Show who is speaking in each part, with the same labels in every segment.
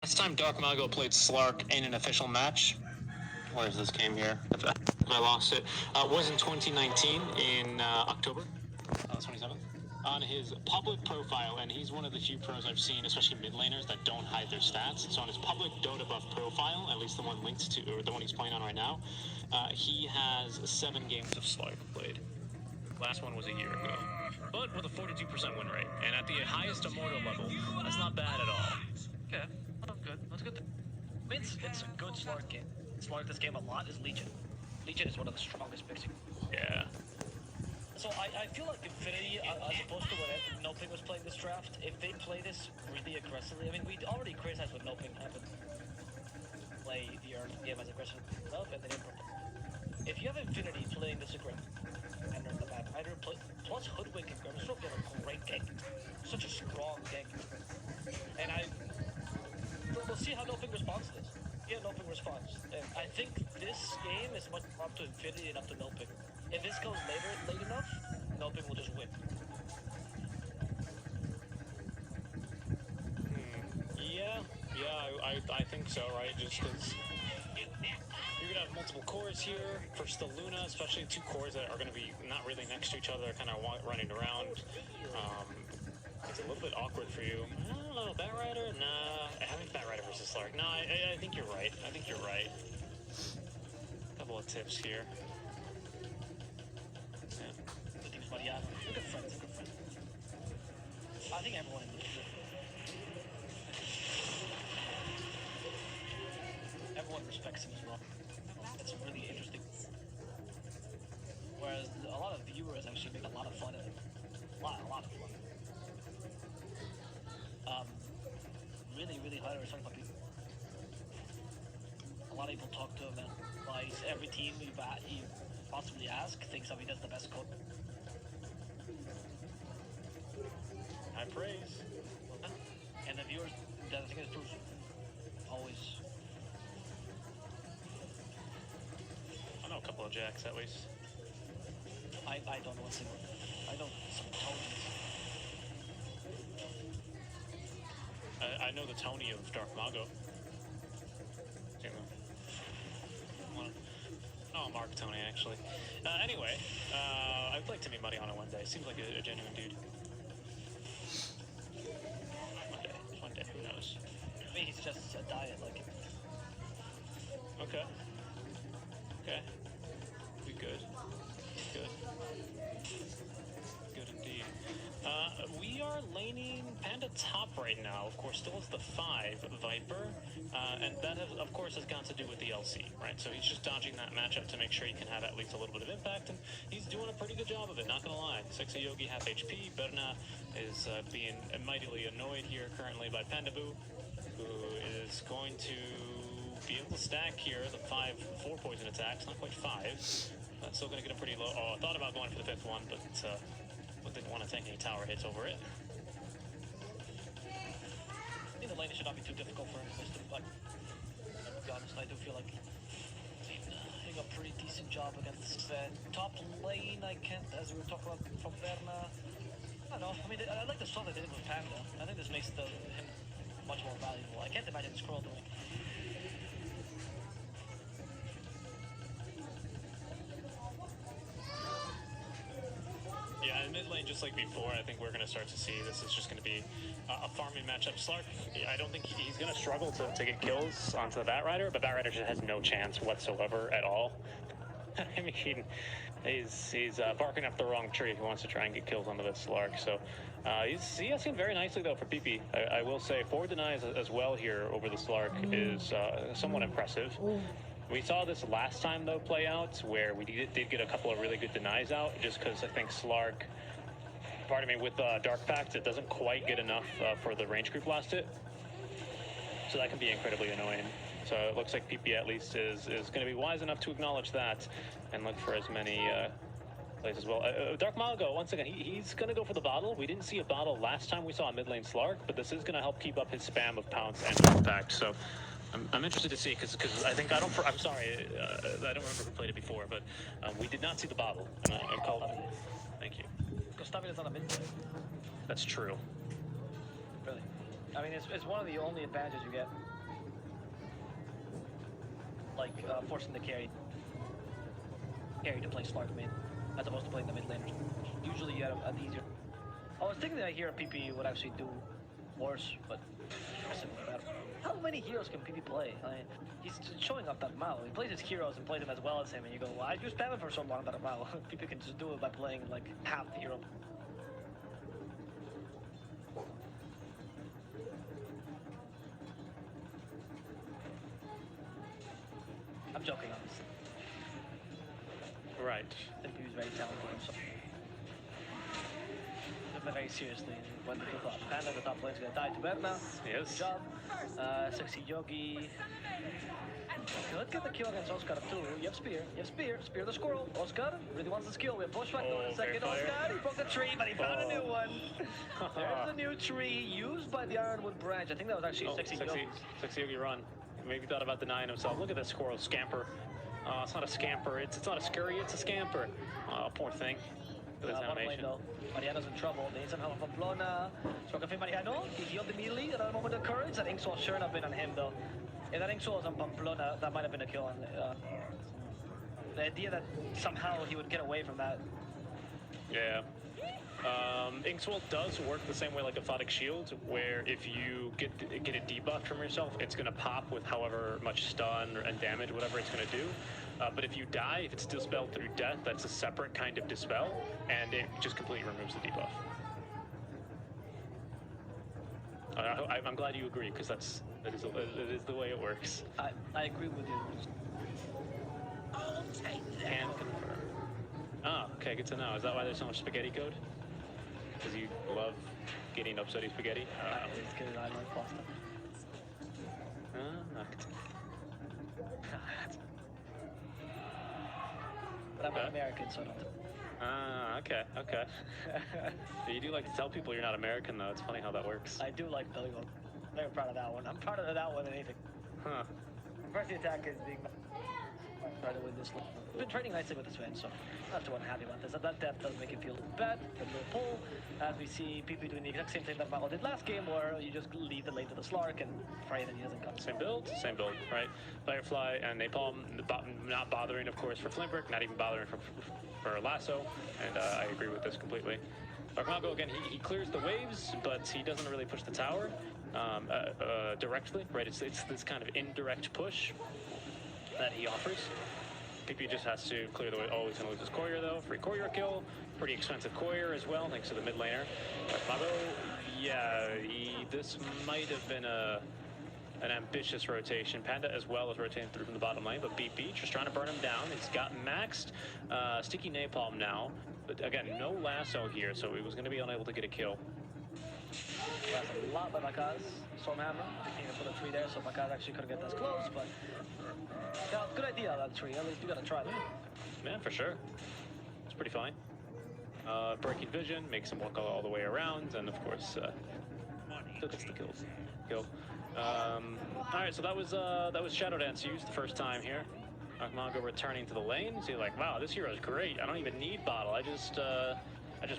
Speaker 1: Last time Dark Mago played Slark in an official match, where is this game here? I lost it. Was in 2019 in October, 27th. On his public profile, and he's one of the few pros I've seen, especially mid laners, that don't hide their stats. So on his public Dota buff profile, at least the one linked to, or the one he's playing on right now, he has 7 games of Slark played. Last one was a year ago, but with a 42% win rate, and at the highest Immortal level, that's not bad at all.
Speaker 2: Okay, well, good. That's good. I mean, it's a good Slark game. Slark this game a lot is Legion. Legion is one of the strongest picks.
Speaker 1: Yeah.
Speaker 2: So I feel like Infinity, as opposed to when Noping was playing this draft, if they play this really aggressively, I mean, we already criticized what Noping happened. Play the early game as aggressive enough, and then if you have Infinity playing this aggressive, and the Bad Rider plus Hoodwink and Grimstroke, you have a great deck. Such a strong deck. And we'll see how Noping responds to this. Yeah, Noping responds. And I think this game is much more up to Infinity and up to Noping. If this goes late enough, Noping will just win.
Speaker 1: Yeah, I think so, right? Just because you're gonna have multiple cores here. First the Luna, especially 2 cores that are gonna be not really next to each other, kind of running around. It's a little bit awkward for you. I don't know, Bat Rider? Nah, I think Bat Rider versus Slark. Nah, I think you're right. I think you're right. Couple of tips here. Yeah.
Speaker 2: Good teams, buddy. Yeah, we're good friends. We're good friends. I think everyone in the everyone respects him as well. It's really interesting. Whereas a lot of viewers actually make a lot of fun of it. A lot of fun. Really highly respected people. A lot of people talk to him and like every team you possibly ask thinks that he does the best code.
Speaker 1: High praise.
Speaker 2: And the viewers, I think it's true. Always.
Speaker 1: I know a couple of Jacks at least.
Speaker 2: I don't know what's in it. I know some Tonys.
Speaker 1: I know the Tony of Dark Mago. Oh, Mark Tony, actually. Anyway, I'd like to meet Mariano one day. Seems like a genuine dude. One day, who knows?
Speaker 2: Maybe he's just a diet like him.
Speaker 1: Okay. Be good. Good indeed. We are laning Panda top right now. Of course, still is the 5 Viper, and that of course has got to do with the LC, right? So he's just dodging that matchup to make sure he can have at least a little bit of impact, and he's doing a pretty good job of it. Not gonna lie. Sexy Yogi half HP. Berna is being mightily annoyed here currently by Pandaboo, who is going to be able to stack here the 4 poison attacks, not quite 5. That's still going to get him pretty low. Oh, I thought about going for the 5th one, but didn't want to take any tower hits over it.
Speaker 2: I think the lane should not be too difficult for him, but to be honest, I do feel like he did a pretty decent job against top lane. I can't, as we were talking about from Berna. I don't know. I mean, I like the stuff they did with Panda. I think this makes him much more valuable. I can't imagine Scroll doing.
Speaker 1: Yeah, in mid lane, just like before, I think we're going to start to see this is just going to be a farming matchup. Slark, I don't think he's going to struggle to get kills onto the Bat Rider, but Bat Rider just has no chance whatsoever at all. I mean, he's barking up the wrong tree if he wants to try and get kills onto this Slark. So he has seen very nicely, though, for PP. I will say, forward denies as well here over the Slark is somewhat impressive. We saw this last time, though, play out, where we did get a couple of really good denies out, just because I think Slark, with Dark Pact, it doesn't quite get enough for the range group last hit. So that can be incredibly annoying. So it looks like PP at least is going to be wise enough to acknowledge that and look for as many plays as well. Dark Mago, once again, he's going to go for the bottle. We didn't see a bottle last time we saw a mid lane Slark, but this is going to help keep up his spam of Pounce and Dark Pact. So I'm interested to see, because I'm sorry, I don't remember who played it before, but we did not see the bottle, and I called it. Thank you.
Speaker 2: Gustavian is on a mid play.
Speaker 1: That's true.
Speaker 2: Really. I mean, it's one of the only advantages you get like forcing the carry to play Slark mid, as opposed to playing the mid laners. Usually you have an easier. I was thinking that here PP would actually do worse, but how many heroes can PP play? I mean, he's showing off that Mao. He plays his heroes and plays them as well as him, and you go, why did you spam it for so long that Mao? PP can just do it by playing like half the hero. I'm joking, honestly.
Speaker 1: Right.
Speaker 2: I think he was very talented himself. Took that very seriously when the top Panda, the top lane's gonna die to Berna.
Speaker 1: Yes.
Speaker 2: Good job. Sexy Yogi. Could get the kill against Oscar too. You have spear. Spear the squirrel. Oscar really wants the skill. We have push back in a second.
Speaker 1: Fair fire.
Speaker 2: Oscar, he broke the tree, but he found a new one. There's a new tree used by the Ironwood branch. I think that was actually Sexy Yogi.
Speaker 1: Sexy Yogi run. Maybe thought about denying himself. Look at this squirrel scamper. It's not a scamper. It's not a scurry. It's a scamper. Oh, poor thing. Look at this animation.
Speaker 2: Mariano's in trouble. They need some help from Pamplona. Stroke of Mariano. He healed immediately at a moment of courage. That Inksoul sure enough been on him though. If that Inksoul was on Pamplona, that might have been a kill on the idea that somehow he would get away from that.
Speaker 1: Yeah. Inksoul does work the same way like Aphotic Shield, where if you get a debuff from yourself, it's going to pop with however much stun and damage, whatever it's going to do. But if you die, if it's dispelled through death, that's a separate kind of dispel, and it just completely removes the debuff. I'm glad you agree, because that is the way it works.
Speaker 2: I agree with you.
Speaker 3: I'll take that.
Speaker 1: And confirm. Oh, okay, good to know. Is that why there's so much spaghetti code? Because you love getting upsetty spaghetti?
Speaker 2: It's good. I like pasta. But I'm
Speaker 1: Okay.
Speaker 2: an American, so I don't.
Speaker 1: Okay. You do like to tell people you're not American, though. It's funny how that works.
Speaker 2: I do like Billy Gold. I'm very proud of that one. I'm proud of that one than anything.
Speaker 1: Huh.
Speaker 2: First attack is being started with this. We've been training nicely with this win, so I'm not too unhappy about this. That death does make it feel bad. The little pull, as we see PP doing the exact same thing that Mao did last game, where you just leave the lane to the Slark and pray that he doesn't come.
Speaker 1: Same build, right? Firefly and Napalm, not bothering, of course, for Flimbrick, not even bothering for Lasso, and I agree with this completely. Armago, again, he clears the waves, but he doesn't really push the tower directly, right? It's this kind of indirect push that he offers. PP just has to clear the way. Oh, he's going to lose his courier, though. Free courier kill. Pretty expensive courier as well, thanks to the mid laner. Armago, yeah, this might have been an ambitious rotation. Panda as well as rotating through from the bottom lane, but BP just trying to burn him down. He's got maxed Sticky Napalm now, but again, no lasso here, so he was going to be unable to get a kill.
Speaker 2: That's a lot by Bakaz. Stormhammer. They can't even put a tree there, so Bakaz actually couldn't get this close, but yeah, good idea that tree. At least you gotta try that.
Speaker 1: Yeah, for sure. It's pretty fine. Breaking vision makes him walk all the way around, and of course, still gets the kill. All right, so that was Shadow Dance used the first time here. Armago returning to the lane. So you're like, wow, this hero is great. I don't even need bottle. I just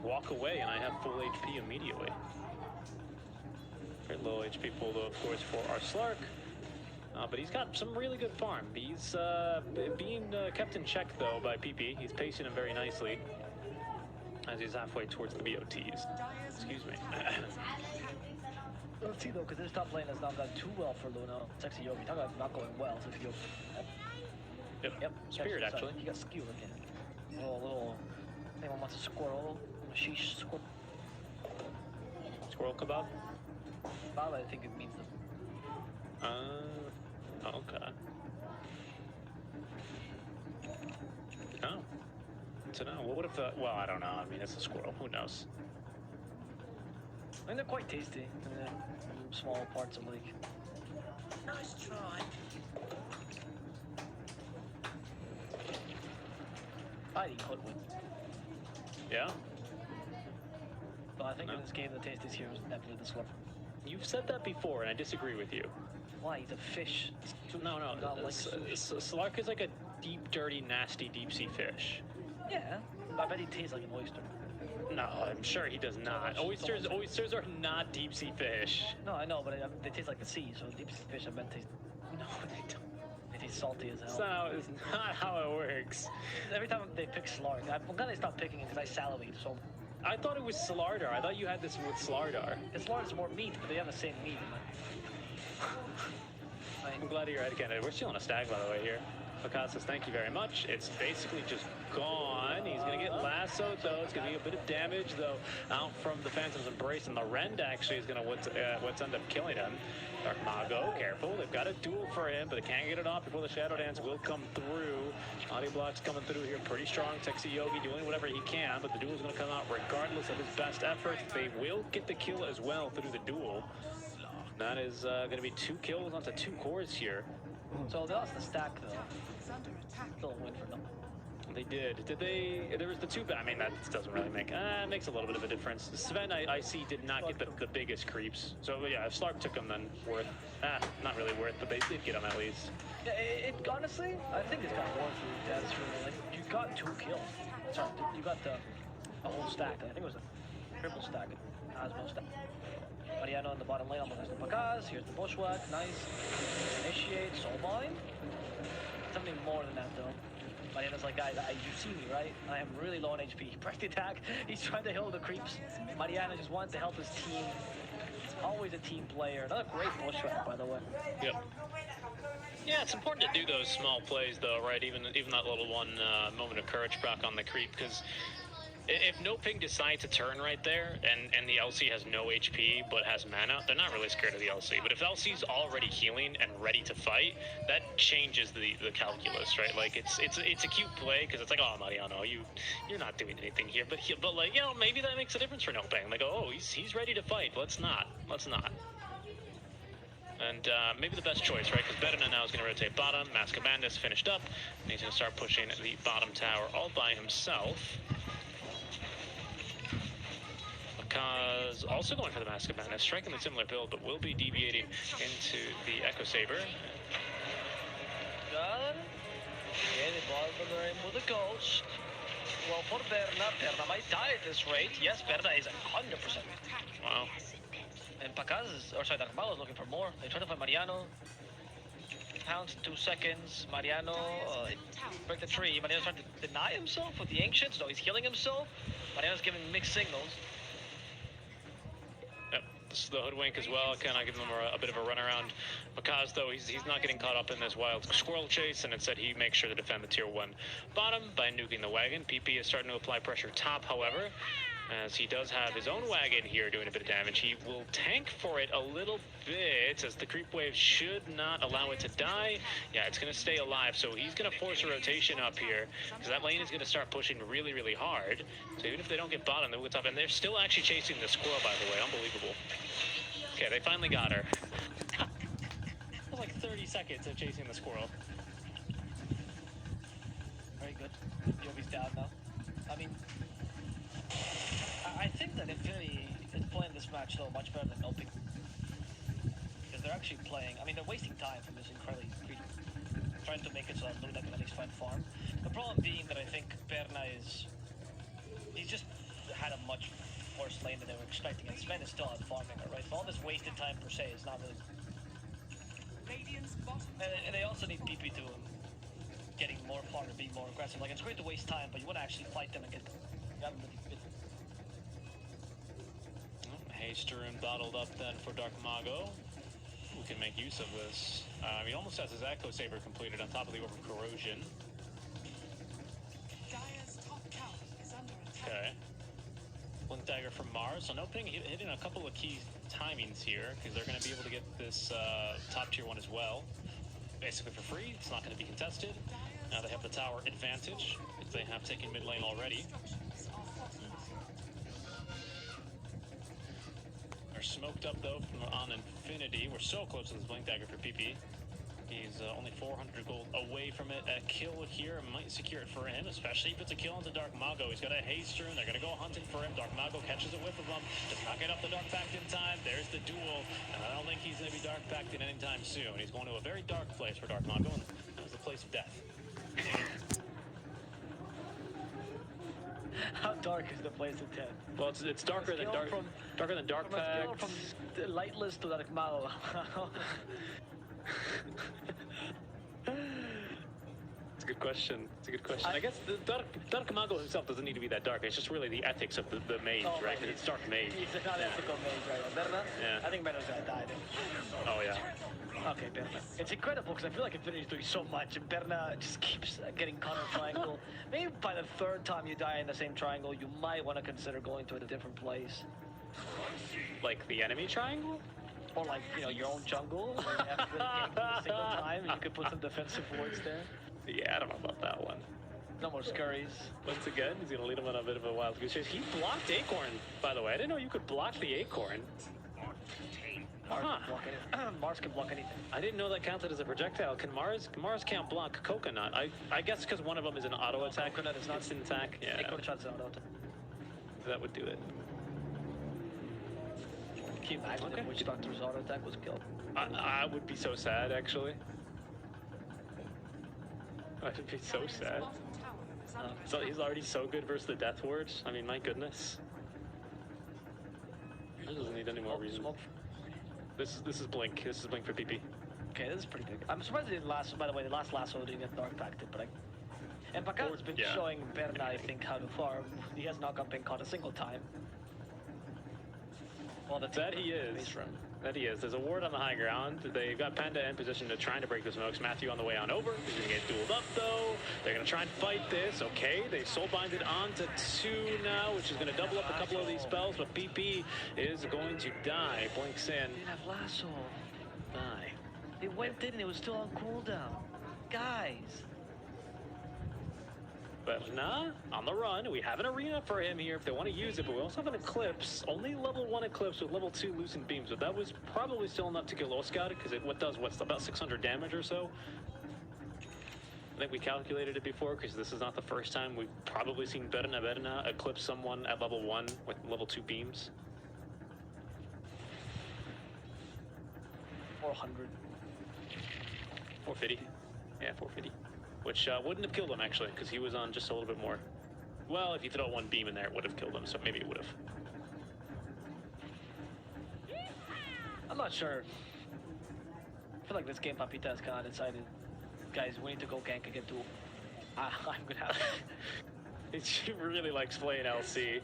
Speaker 1: walk away and I have full HP immediately. Very low HP pool, though, of course, for our Slark. But he's got some really good farm. He's being kept in check, though, by PP. He's pacing him very nicely as he's halfway towards the BOTs. Excuse me.
Speaker 2: Let's see, though, because this top lane has not done too well for Luna. Sexy Yogi. Talk about not going well. Sexy Yogi. Yep.
Speaker 1: Spirit, actually.
Speaker 2: He got skewered again. Little. Anyone wants a squirrel? A sheesh squirrel.
Speaker 1: Squirrel kebab?
Speaker 2: Bob, I think it means them.
Speaker 1: Okay. Oh. To know. What would have the... Well, I don't know. I mean, it's a squirrel. Who knows?
Speaker 2: I mean, they're quite tasty. They're small parts of like.
Speaker 3: Nice try.
Speaker 2: I'd eat Hoodwin.
Speaker 1: Yeah?
Speaker 2: But I think
Speaker 1: No.
Speaker 2: in this game, the tastiest hero is definitely the Slurp.
Speaker 1: You've said that before, and I disagree with you.
Speaker 2: Why? He's a fish.
Speaker 1: No.
Speaker 2: Not like sushi.
Speaker 1: Slark is like a deep, dirty, nasty deep-sea fish.
Speaker 2: Yeah. I bet he tastes like an oyster.
Speaker 1: No, I'm sure he does not.
Speaker 2: Don't-
Speaker 1: Oysters are not deep-sea fish.
Speaker 2: No, I know, but they taste like the sea, so deep sea fish I bet taste.
Speaker 1: No, they don't.
Speaker 2: They he's salty as hell.
Speaker 1: So it's not how it works.
Speaker 2: Every time they pick Slark, I'm glad they stopped picking him because I salivate so.
Speaker 1: I thought it was Slardar. I thought you had this with Slardar.
Speaker 2: Slark's more meat, but they have the same meat.
Speaker 1: I'm glad you're right, Kennedy. We're still on a stag, by the way, here. Picasso says, thank you very much. It's basically just gone. He's going to get lassoed, though. It's going to be a bit of damage, though, out from the Phantom's Embrace. And the Rend actually is going to what's end up killing him. Dark Mago, careful. They've got a duel for him, but they can't get it off before the Shadow Dance will come through. Audio Block's coming through here pretty strong. Texi Yogi doing whatever he can, but the duel's going to come out regardless of his best efforts. They will get the kill as well through the duel. That is going to be 2 kills onto 2 cores here.
Speaker 2: So they lost the stack, though. Still a win for them.
Speaker 1: They did. Did they? There was the 2. I mean, that doesn't really make. Makes a little bit of a difference. Sven, I see, did not get the biggest creeps. So yeah, if Slark took them, then worth. Not really worth, but they did get them at least.
Speaker 2: Yeah, it honestly, I think it's got more for you guys. Like, you got 2 kills. Sorry, you got the whole stack. I think it was a triple stack. Osmo stack. Mariano in the bottom lane, almost has the Pagaz. Here's the Bushwhack. Nice. Initiate. Soulbind. Something more than that, though. Mariano's like, guys, you see me, right? I am really low on HP. Press the attack. He's trying to heal the creeps. Mariano just wants to help his team. He's always a team player. Another great Bushwhack, by the way.
Speaker 1: Yep. Yeah, it's important to do those small plays, though, right? Even that little one moment of courage back on the creep, because if No Ping decides to turn right there and the LC has no HP but has mana, they're not really scared of the LC. But if LC's already healing and ready to fight, that changes the calculus, right? Like it's a cute play because it's like, oh, Mariano, you're not doing anything here, but like, you know, maybe that makes a difference for No Ping. Like, oh, he's ready to fight. Let's not. And maybe the best choice, right? Because Bedena now is going to rotate bottom. Mask of Madness finished up, and he's going to start pushing the bottom tower all by himself. Kaz also going for the Mask of Madness, striking the similar build, but will be deviating into the Echo Saber.
Speaker 2: Good. Yeah, they bought him with a ghost. Well, for Berna might die at this rate. Yes, Berna is 100%.
Speaker 1: Wow.
Speaker 2: And Pacaz is, or sorry, Dark Mago is looking for more. They try to find Mariano. Pounds in 2 seconds. Mariano, break the tree. Mariano's trying to deny himself with the Ancients. No, he's healing himself. Mariano's giving mixed signals.
Speaker 1: Yep, this is the Hoodwink as well. Can I give him a bit of a runaround? Makaz, though, he's not getting caught up in this wild squirrel chase, and instead he makes sure to defend the tier 1 bottom by nuking the wagon. PP is starting to apply pressure top, however, as he does have his own wagon here doing a bit of damage. He will tank for it a little bit, as the creep wave should not allow it to die. Yeah, it's going to stay alive, so he's going to force a rotation up here, because that lane is going to start pushing really, really hard. So even if they don't get bottom, they'll get top, and they're still actually chasing the squirrel, by the way. Unbelievable. Okay, they finally got her. It was like 30 seconds of chasing the squirrel.
Speaker 2: Very good. Yogi's down now. I mean, I think that Infinity is playing this match though much better than No Ping, because they're actually playing. I mean, they're wasting time from this incredibly greedy, trying to make it so that Luna can at least find farm. The problem being that I think Berna he's just had a much worse lane than they were expecting, and Sven is still out farming her, right? So all this wasted time per se is not really. And they also need PP to getting more farm and being more aggressive. Like, it's great to waste time, but you want to actually fight them and get them really good.
Speaker 1: Haysterim bottled up then for Dark Mago, who can make use of this. He almost has his Echo Saber completed on top of the Orb of Corrosion. Okay. Blink Dagger from Mars. So No Ping hitting a couple of key timings here, because they're going to be able to get this top tier 1 as well. Basically for free. It's not going to be contested. Now they have the tower advantage, if they have taken mid lane already. They're smoked up though on Infinity. We're so close to this Blink Dagger for PP. He's only 400 gold away from it. A kill here might secure it for him, especially if it's a kill into Dark Mago. He's got a haste rune. They're going to go hunting for him. Dark Mago catches a whiff of him. Does not get up the Dark Pact in time. There's the duel. And I don't think he's going to be Dark Pacted anytime soon. He's going to a very dark place for Dark Mago, and that was the place of death.
Speaker 2: How dark is the place of death?
Speaker 1: Well, it's darker than dark. Darker than Dark Pact.
Speaker 2: From lightless to Dark Mago.
Speaker 1: a good question. It's a good question. I guess the Dark Mago himself doesn't need to be that dark. It's just really the ethics of the mage,
Speaker 2: Oh,
Speaker 1: right?
Speaker 2: right.
Speaker 1: It's dark mage.
Speaker 2: He's not ethical mage, right? Berna?
Speaker 1: Yeah.
Speaker 2: I think Berna's gonna die then.
Speaker 1: Oh yeah.
Speaker 2: Okay, Berna. It's incredible because I feel like Infinity's doing so much and Berna just keeps getting caught in a triangle. Maybe by the third time you die in the same triangle, you might want to consider going to a different place.
Speaker 1: Like the enemy triangle?
Speaker 2: Or like, you know, your own jungle, where you have to gank a single time and you could put some defensive wards there.
Speaker 1: Yeah, I don't know about that one.
Speaker 2: No more scurries.
Speaker 1: Once again, he's gonna lead him on a bit of a wild goose chase. He blocked Acorn, by the way. I didn't know you could block the Acorn.
Speaker 2: Mars
Speaker 1: Huh.
Speaker 2: can block anything. Mars can block anything.
Speaker 1: I didn't know that counted as a projectile. Can Mars can't block Coconut. I guess because one of them is an auto attack.
Speaker 2: Coconut is not.
Speaker 1: Instant attack. Yeah,
Speaker 2: Acorn shots out.
Speaker 1: that would do it.
Speaker 2: Can you imagine if Witch Doctor's auto attack was killed?
Speaker 1: I would be so sad, actually. I would be so sad. So he's already so good versus the Death Wards. I mean, my goodness. He doesn't need any more reason.
Speaker 2: Smoke.
Speaker 1: This is Blink. This is Blink for PP.
Speaker 2: Okay, this is pretty big. I'm surprised it didn't last. By the way, the last lasso didn't get dark packed, but and Pacato's been
Speaker 1: Yeah.
Speaker 2: showing Berna, I think, how to farm. He has not been caught a single time. Well,
Speaker 1: That he is. That he is. There's a ward on the high ground. They got Panda in position to trying to break the smokes. Matthew on the way on over. He's going to get dueled up, though. They're going to try and fight this. Okay, they soul binded onto 2 now, which is going to double up a couple of these spells, but PP is going to die. Blinks in.
Speaker 2: They didn't have lasso.
Speaker 1: Die.
Speaker 2: They went in and it was still on cooldown. Guys.
Speaker 1: But nah, on the run. We have an arena for him here if they want to use it, but we also have an Eclipse. Only level 1 Eclipse with level 2 Loosened Beams, but that was probably still enough to kill Oscar because it what's about 600 damage or so. I think we calculated it before because this is not the first time we've probably seen Berna eclipse someone at level 1 with level 2 beams.
Speaker 2: 400.
Speaker 1: 450. Yeah, 450. Which wouldn't have killed him, actually, because he was on just a little bit more. Well, if you throw 1 beam in there, it would have killed him, so maybe it would have.
Speaker 2: I'm not sure. I feel like this game, Papita has kind of decided, guys, we need to go gank again too. I'm gonna have
Speaker 1: She really likes playing LC.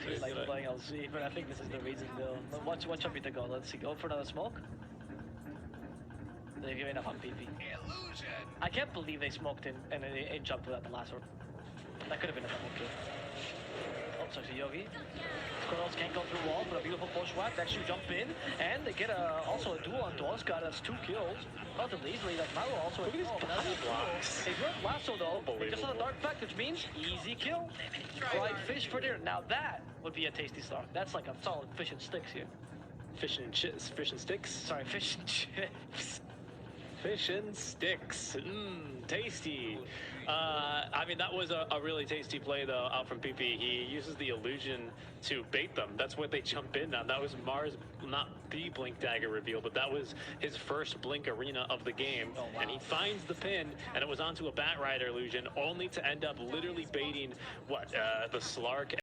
Speaker 2: to like playing LC, but I think this is the reason though. But watch Papita go. Let's see. Go for another smoke. They're giving up on PP. I can't believe they smoked in and it jumped without the last one. That could have been a double kill. Oh, sorry, Yogi. Squirrels can't go through walls, but a beautiful push whack. They actually jump in, and they get also a duel onto Oscar. That's 2 kills. Relatively easily. Like Maru also.
Speaker 1: Look at these
Speaker 2: another
Speaker 1: blocks.
Speaker 2: duel. They broke lasso though. They just on a dark pact, which means easy kill. Fried fish for dinner. Now that would be a tasty start. That's like a solid fish and sticks here.
Speaker 1: Fish and sticks?
Speaker 2: Sorry, fish and chips.
Speaker 1: Fish and sticks. Mmm, tasty. I mean, that was a really tasty play, though, out from PP. He uses the illusion to bait them. That's what they jump in on. That was Mars, not the Blink Dagger reveal, but that was his first Blink Arena of the game.
Speaker 2: Oh, wow.
Speaker 1: And he finds the pin, and it was onto a Bat Rider illusion, only to end up literally baiting, the Slark